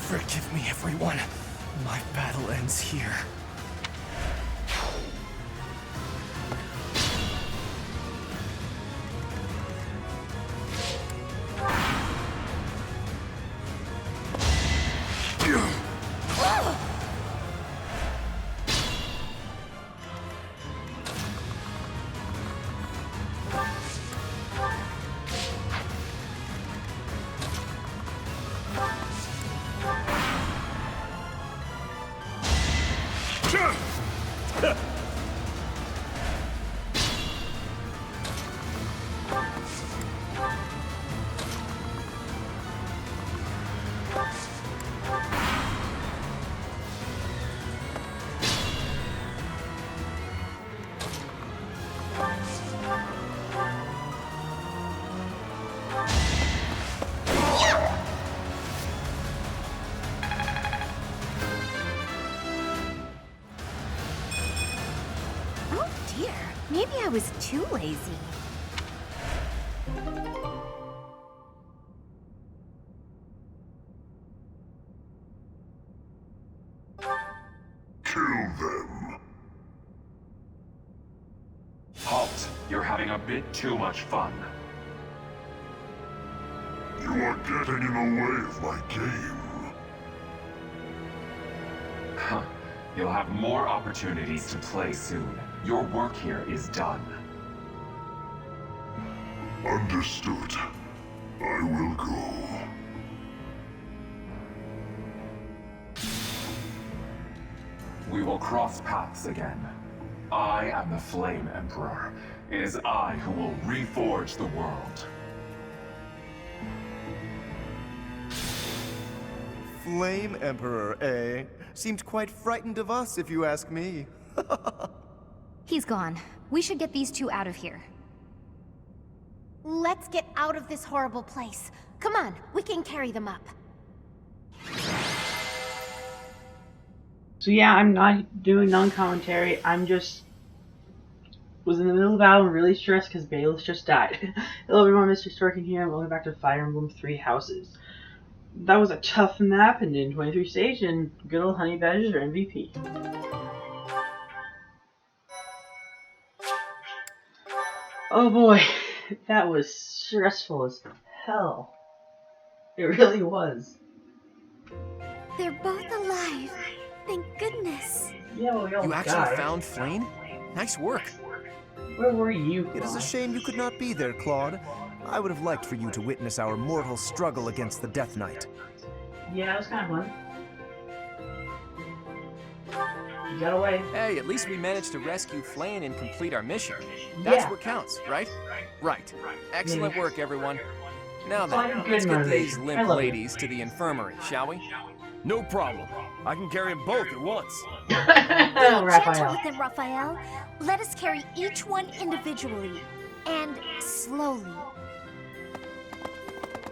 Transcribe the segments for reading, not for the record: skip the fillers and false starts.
Forgive me, everyone. My battle ends here. Maybe I was too lazy. Kill them. Halt! You're having a bit too much fun. You are getting in the way of my game. Huh. You'll have more opportunities to play soon. Your work here is done. Understood. I will go. We will cross paths again. I am the Flame Emperor. It is I who will reforge the world. Flame Emperor, eh? Seemed quite frightened of us, if you ask me. He's gone. We should get these two out of here. Let's get out of this horrible place. Come on, we can carry them up. So yeah, I'm not doing non-commentary. I'm just was in the middle of battle and really stressed because Bayless just died. Hello everyone, Mr. Storkin here, and welcome back to Fire Emblem 3 Houses. That was a tough map and in 23 stage, and good old Honey Badgers are MVP. Oh boy, that was stressful as hell. It really was. They're both alive. Thank goodness. Yeah, well, we all You died. actually found Flame? Nice work. Where were you? It is a shame you could not be there, Claude. I would have liked for you to witness our mortal struggle against the Death Knight. Yeah, it was kind of fun. You got away. Hey, at least we managed to rescue Flame and complete our mission. That's Yeah. what counts, right? Right. Excellent work, everyone. Now Well, I then, have let's good get these motivation. I limp love it. ladies to the infirmary, shall we? No problem. I can carry them both at once. Gentle Raphael. with them, Raphael. Let us carry each one individually. And slowly.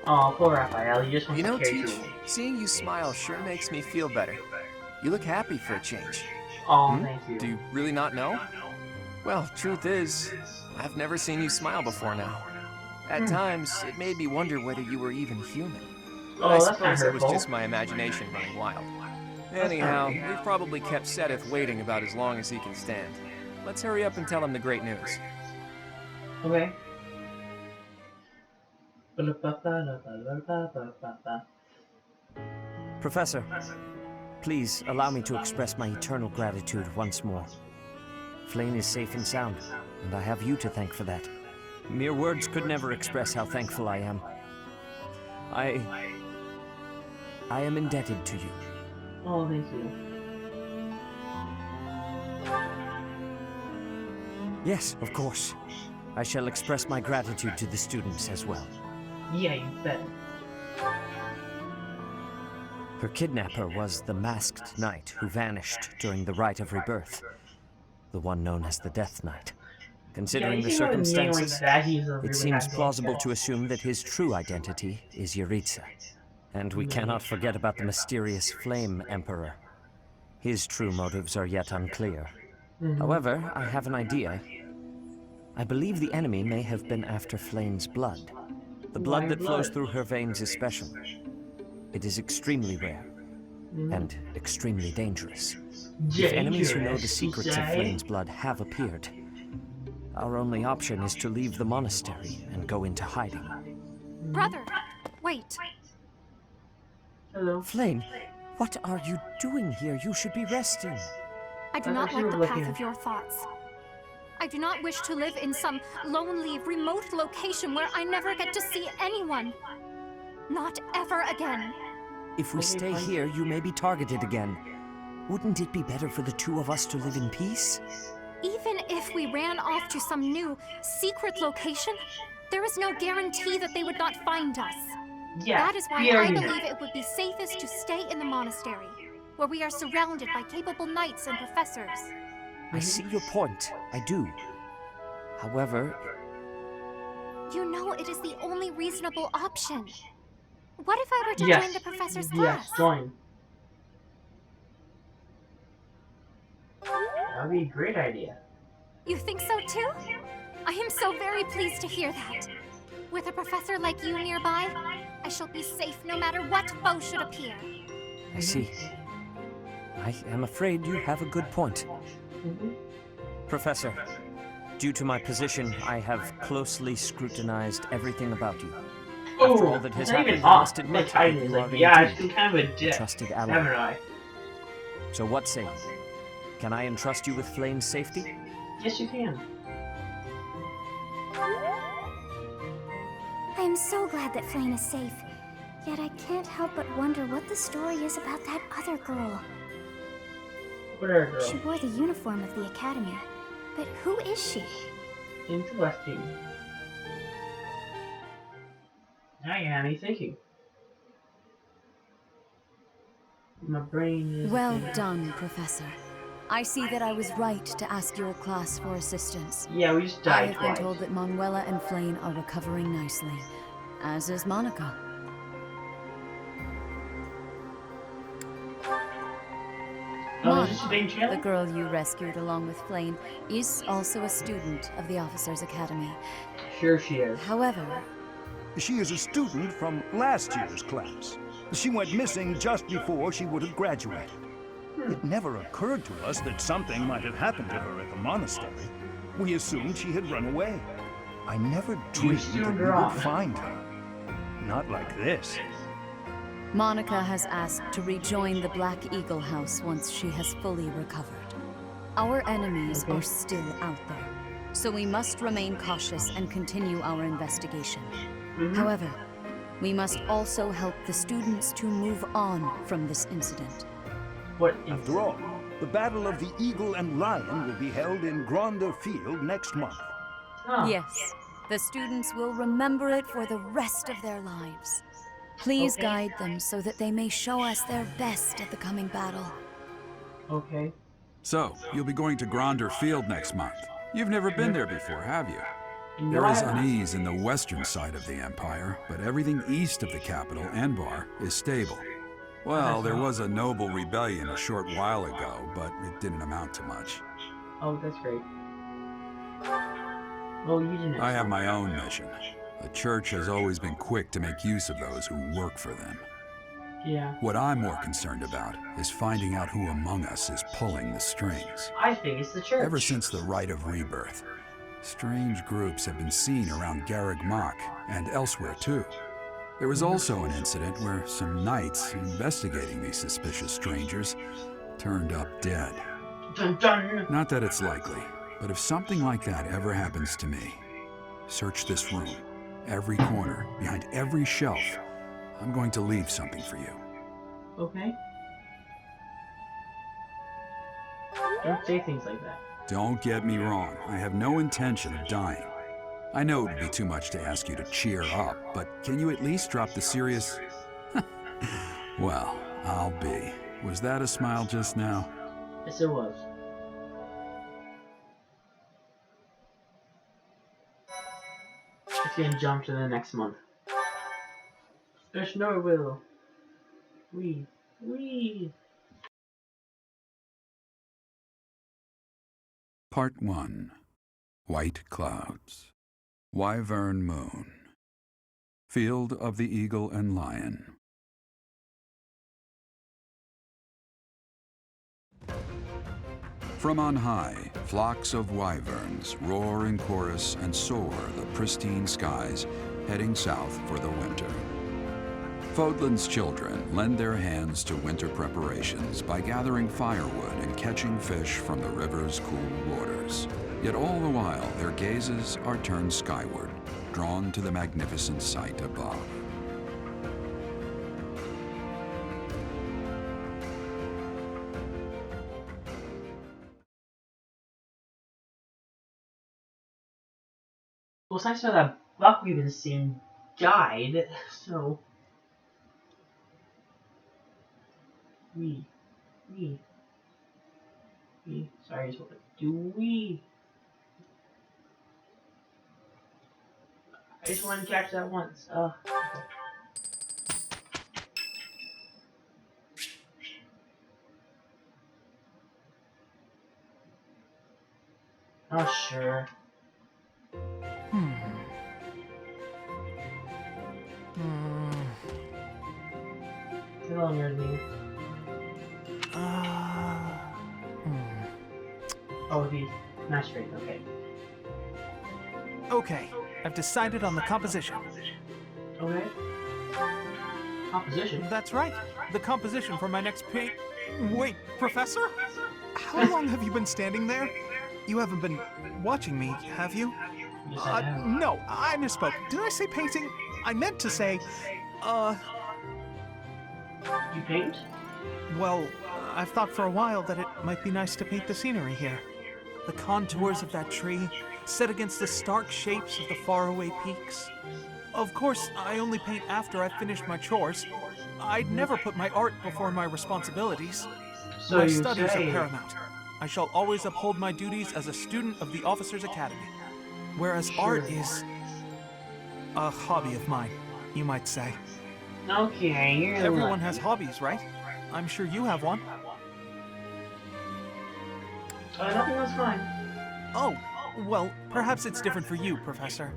Oh, poor Raphael. You just want You know, to carry Teach, two. seeing you smile sure makes me feel better. You look happy for a change. Oh, thank you. Do you really not know? Well, truth is, I've never seen you smile before now. At times, it made me wonder whether you were even human. But I Oh, that's not suppose it was hurtful. just my imagination running wild. Anyhow, we've probably kept Sedith waiting about as long as he can stand. Let's hurry up and tell him the great news. Okay. Professor, please allow me to express my eternal gratitude once more. Flame is safe and sound, and I have you to thank for that. Mere words could never express how thankful I am. I am indebted to you. Oh, thank you. Yes, of course. I shall express my gratitude to the students as well. Yeah, you bet. Her kidnapper was the masked knight who vanished during the Rite of Rebirth, the one known as the Death Knight. Considering Yeah, the you see, with a name circumstances, like that, he's a it really seems nice plausible guy. to assume that his true identity is Yuritsa. And we cannot forget about the mysterious Flame Emperor. His true motives are yet unclear. However, I have an idea. I believe the enemy may have been after Flame's blood. The blood that flows through her veins is special. It is extremely rare, and extremely dangerous. If enemies who know the secrets of Flame's blood have appeared, our only option is to leave the monastery and go into hiding. Brother, wait. Hello. Flame, what are you doing here? You should be resting. I do I not thought you like were the path looking. of your thoughts. I do not wish to live in some lonely, remote location where I never get to see anyone. Not ever again. If we Okay, stay fine. here, you may be targeted again. Wouldn't it be better for the two of us to live in peace? Even if we ran off to some new, secret location, there is no guarantee that they would not find us. Yeah. That is why we I already know. believe it would be safest to stay in the monastery, where we are surrounded by capable knights and professors. I see your point. I do. However, You know it is the only reasonable option. What if I were to Yes. join the professor's Yes, class? join. That would be a great idea. You think so too? I am so very pleased to hear that. With a professor like you nearby, I shall be safe no matter what foe should appear. I see. I am afraid you have a good point. Professor, due to my position, I have closely scrutinized everything about you. After all that has it's not happened, even I off. must admit Like, that hiding. you Like, are yeah, indeed I've been kind of a a dick, trusted haven't ally. I? So what say you? Can I entrust you with Flame's safety? Yes, you can. I am so glad that Flame is safe. Yet I can't help but wonder what the story is about that other girl. Whatever, girl. She wore the uniform of the academy. But who is she? Interesting. Now you have me thinking. My brain is... Well done, Professor. I see that I was right to ask your class for assistance. Yeah, we just I died have twice. been told that Manuela and Flane are recovering nicely, as is Monica. Oh, is this a big The challenge? girl you rescued along with Flane is also a student of the Officers' Academy. Sure she is. However, She is a student from last year's class. She went missing just before she would have graduated. It never occurred to us that something might have happened to her at the monastery. We assumed she had run away. I never dreamed that assumed we would wrong. find her. Not like this. Monica has asked to rejoin the Black Eagle House once she has fully recovered. Our enemies are still out there, so we must remain cautious and continue our investigation. However, we must also help the students to move on from this incident. What After all, the Battle of the Eagle and Lion will be held in Gronder Field next month. Oh. Yes, the students will remember it for the rest of their lives. Please Okay. guide them so that they may show us their best at the coming battle. Okay. So, you'll be going to Gronder Field next month. You've never been there before, have you? No, There I is haven't. unease in the western side of the Empire, but everything east of the capital, Enbar, is stable. Well, there was a noble rebellion a short while ago, but it didn't amount to much. Oh, that's great. Oh, you didn't. I have my own mission. The Church has always been quick to make use of those who work for them. Yeah. What I'm more concerned about is finding out who among us is pulling the strings. I think it's the church. Ever since the Rite of Rebirth, strange groups have been seen around Garreg Mach and elsewhere too. There was also an incident where some knights investigating these suspicious strangers turned up dead. Dun dun. Not that it's likely, but if something like that ever happens to me, search this room, every corner, behind every shelf. I'm going to leave something for you. Okay. Don't say things like that. Don't get me wrong, I have no intention of dying. I know it would be too much to ask you to cheer up, but can you at least drop the serious... Well, I'll be. Was that a smile just now? Yes, it was. It's gonna jump to the next month. There's no will. We. Part 1. White Clouds. Wyvern Moon. Field of the Eagle and Lion. From on high, flocks of wyverns roar in chorus and soar the pristine skies, heading south for the winter. Fodlan's children lend their hands to winter preparations by gathering firewood and catching fish from the river's cool waters. Yet all the while, their gazes are turned skyward, drawn to the magnificent sight above. Well, it's nice to know that buck we've been seeing died, so... We. Sorry, I just want to do we. I just wanted to catch that once. Okay. Oh, sure. It's a little weird to me. Oh, the nice straight, okay. Okay, I've decided on the composition. Okay. Composition? That's right, the composition for my next paint. Wait, Professor? How long have you been standing there? You haven't been watching me, have you? Yes, I have. No, I misspoke. Did I say painting? I meant to say, You paint? well, I've thought for a while that it might be nice to paint the scenery here. The contours of that tree, set against the stark shapes of the faraway peaks. Of course, I only paint after I've finished my chores. I'd never put my art before my responsibilities. So My you studies say... are paramount. I shall always uphold my duties as a student of the Officers' Academy. Whereas art is a hobby of mine, you might say. Okay, you're Everyone lucky. has hobbies, right? I'm sure you have one. Nothing was fine. Oh, well, perhaps it's different for you, Professor.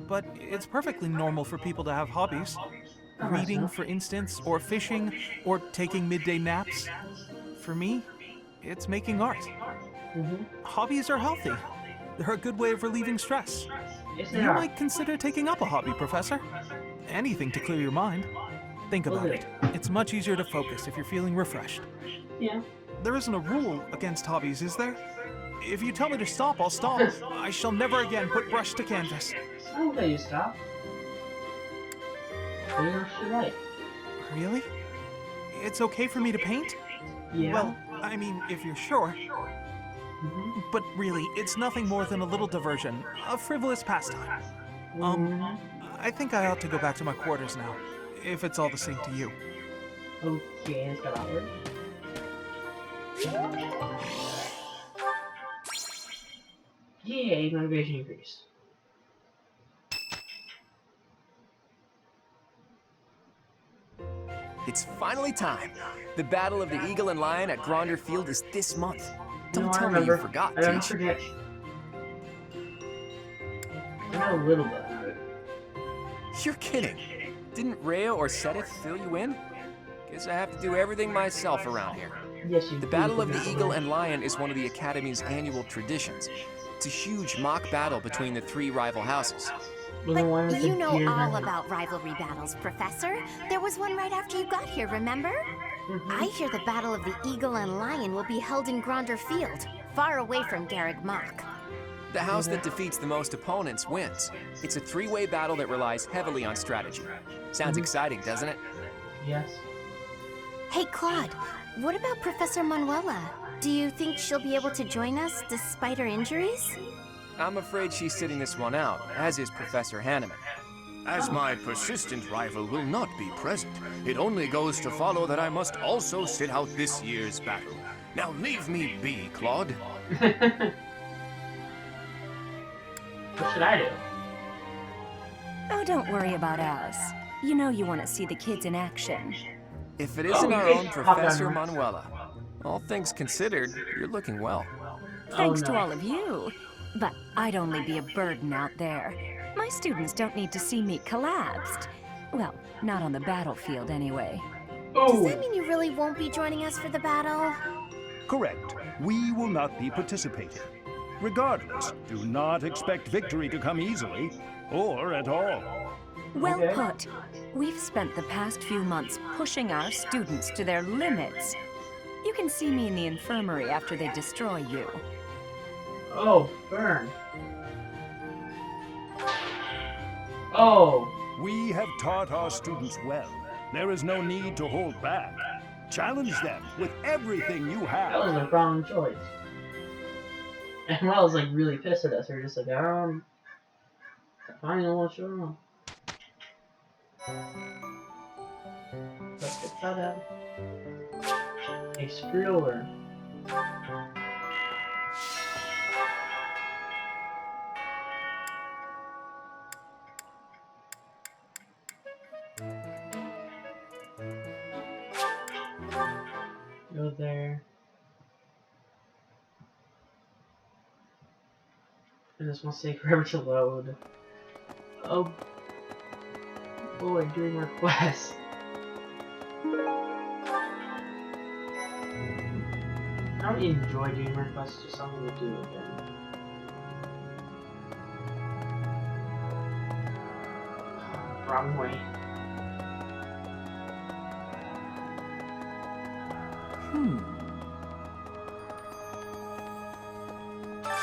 But it's perfectly normal for people to have hobbies. Reading, for instance, or fishing, or taking midday naps. For me, it's making art. Hobbies are healthy. They're a good way of relieving stress. Yes, You they are. might consider taking up a hobby, Professor. Anything to clear your mind. Think about it. It's much easier to focus if you're feeling refreshed. Yeah. There isn't a rule against hobbies, is there? If you tell me to stop, I'll stop. I shall never again put brush to canvas. I won't let you stop. What else you like? Really? It's okay for me to paint? Yeah. Well, I mean, if you're sure. But really, it's nothing more than a little diversion, a frivolous pastime. I think I ought to go back to my quarters now, if it's all the same to you. Okay, let's go outward. Yay, motivation increased. It's finally time. The Battle of the Eagle and Lion at Gronder Field is this month. Don't No, I tell me you remember. forgot, I don't Teach. forget. I know a little bit about it. You're kidding. Didn't Rhea or Sedith fill you in? Guess I have to do everything myself around here. Yes, you The do Battle of forget the about Eagle it. and Lion is one of the Academy's annual traditions. It's a huge mock battle between the three rival houses. Well, the one with But the you know deer all head. about rivalry battles, Professor. There was one right after you got here, remember? I hear the Battle of the Eagle and Lion will be held in Gronder Field, far away from Garreg Mach. The house that defeats the most opponents wins. It's a three-way battle that relies heavily on strategy. Sounds exciting, doesn't it? Yes. Hey, Claude, what about Professor Manuela? Do you think she'll be able to join us despite her injuries? I'm afraid she's sitting this one out, as is Professor Hanneman. As my persistent rival will not be present, it only goes to follow that I must also sit out this year's battle. Now leave me be, Claude. What should I do? Oh, don't worry about us. You know you want to see the kids in action. If it isn't Oh, our yes, own pop Professor down. Manuela, all things considered, you're looking well. Thanks no. to all of you. But I'd only be a burden out there. My students don't need to see me collapsed. Well, not on the battlefield anyway. Does Oh, that mean you really won't be joining us for the battle? Correct. we will not be participating. Regardless, do not expect victory to come easily, or at all. Well put. We've spent the past few months pushing our students to their limits. You can see me in the infirmary after they destroy you. Oh, burn. Oh. We have taught our students well. There is no need to hold back. Challenge them with everything you have. That was the wrong choice. And Wells like really pissed at us. We're just like, fine, I'll show them. Let's get that out. Hey, screw over. Go there. And this wants to take forever to load. Oh boy, doing requests. I don't enjoy doing requests, just something to do with them. Wrong way.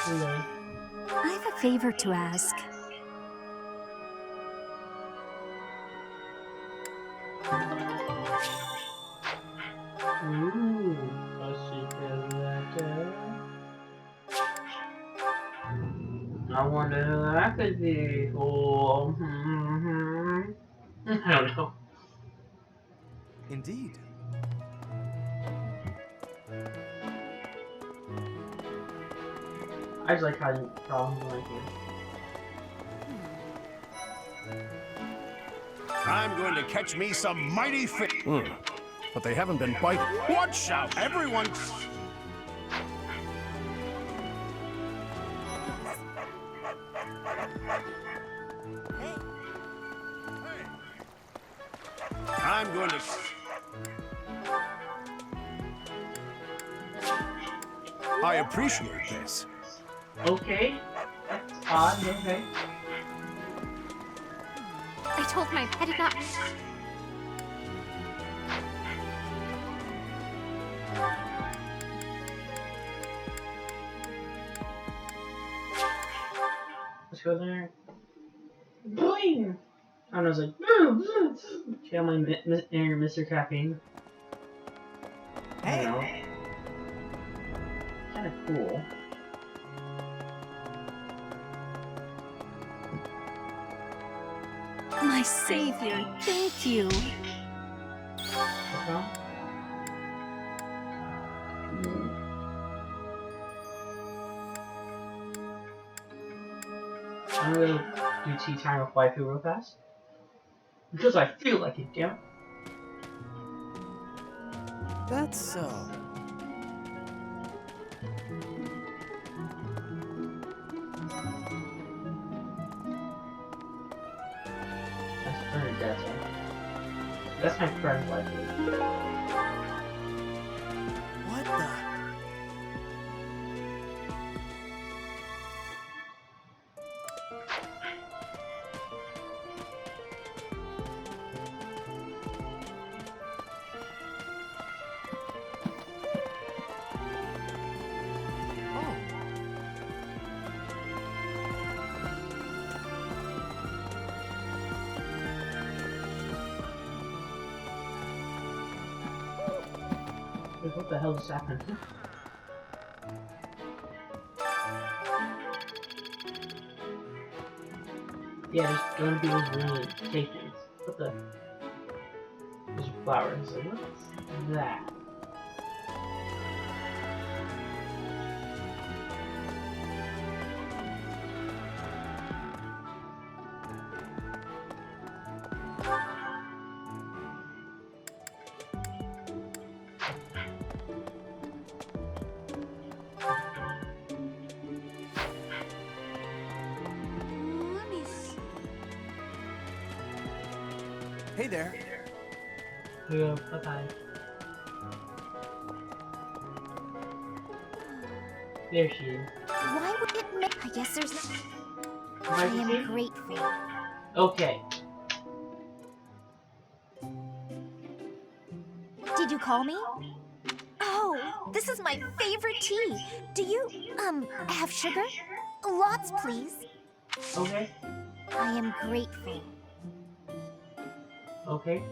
Really? I have a favor to ask. Ooh, a secret letter. I wonder who that could be for. I don't know. Indeed. I just like how you problems like here. I'm going to catch me some mighty fish. But they haven't been biting. Watch out, everyone! I'm going to... I appreciate this. Okay. That's odd, okay. I told my... I did not... Let's go there. Boing! And I was like, channel my inner Mr. Caffeine. I don't know. Kinda cool. My savior, thank you. Okay. I'm gonna do tea time with waifu real fast. Because I feel like it, damn it. That's so. That's pretty dead. That's my friend waifu. What the? Wait, what the hell just happened? Yeah, just don't be able to really take things. What the? There's a flower. So what's that? Hey there. Yeah, bye-bye. There she is. Why would it make... I guess there's no... I Emergency? am grateful. Okay. Did you call me? Oh, this is my favorite tea. Do you, have sugar? Lots, please. Okay. I am grateful. Okay.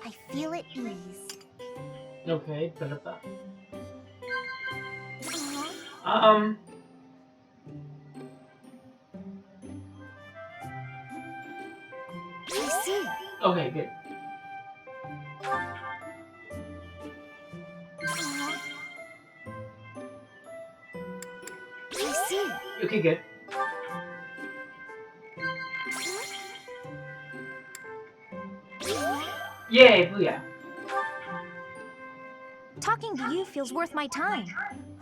I feel at ease. Okay. Ba-da-ba. Uh-huh. I see. Okay, good. Uh-huh. I see. Okay, good. Yay, booyah. Talking to you feels worth my time.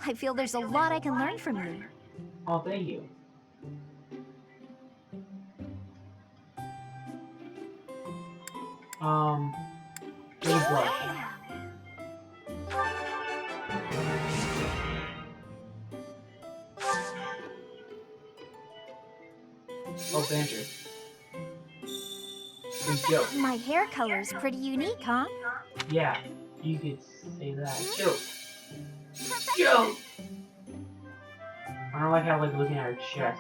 I feel there's a lot I can learn from you. Oh, thank you. Need blush. Oh, banter. Good joke. My hair color's pretty unique, huh? Yeah, you could say that. Joke. Joke! I don't like how, like, looking at her chest.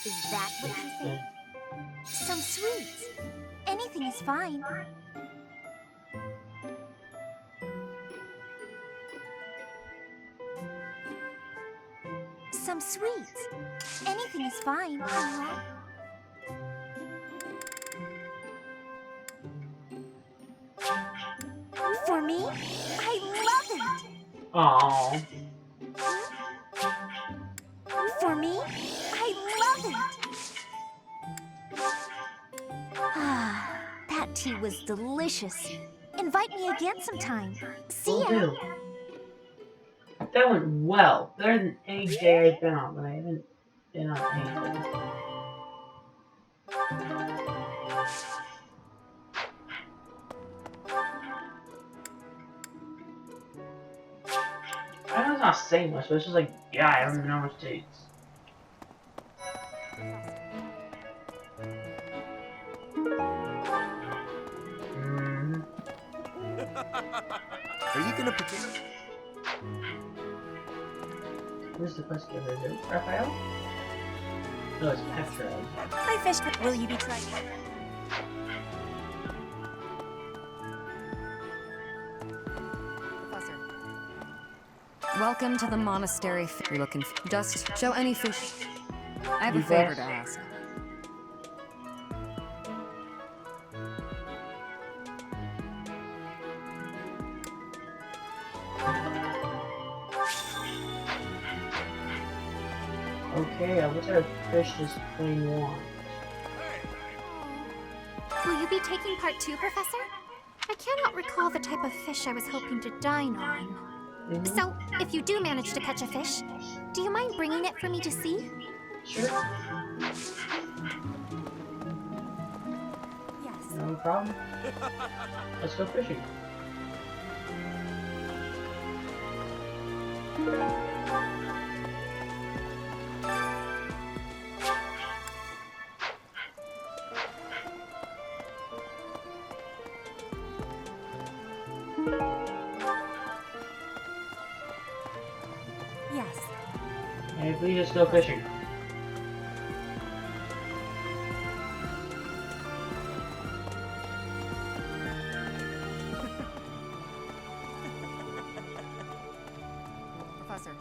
Is that what you think? Some sweets. Anything is fine. Some sweets. Anything is fine. For me? I love it! Aww. For me? I love it! Ah, that tea was delicious. Invite me again sometime. See Will ya! do. That went well. Better than any day I've been on, but I haven't been on anything. I know it's not saying much, but it's just like, yeah, I don't even know which dates. Are you gonna pretend? Where's the quest giver? Is it Raphael? No, it's Petra. I fished with... Will you be trying? Professor. Welcome to the monastery. You're looking for... Just show any fish. I have a favor to ask. Okay, I wish I would fish this plain one. Will you be taking part 2, Professor? I cannot recall the type of fish I was hoping to dine on. So, if you do manage to catch a fish, do you mind bringing it for me to see? Sure. Yes. No problem. Let's go fishing. Yes. Hey, please just go fishing. Professor.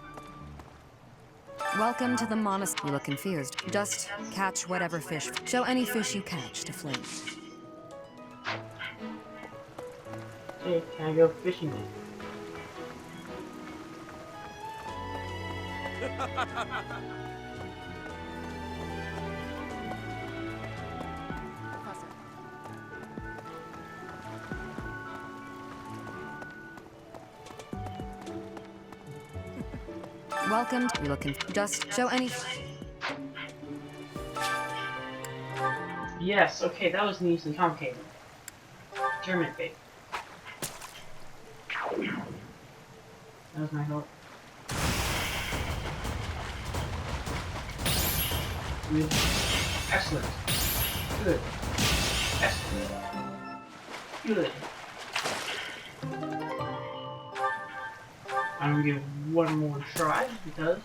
Welcome to the monastery. You look confused. Just catch whatever fish. Show any fish you catch to Flame. Hey, can I go fishing then? Professor. Welcome to... You look just show any... Yes, okay, that was needlessly complicated. German bait. That was my fault. Good. Excellent. Good. Excellent. Good. I'm gonna give it one more try because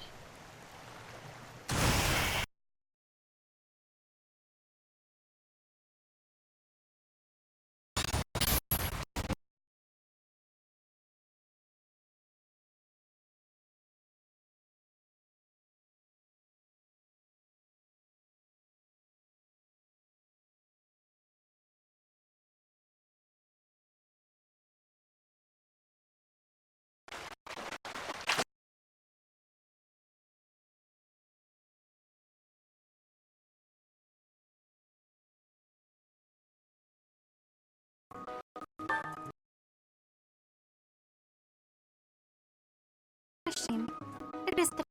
A shame. It is the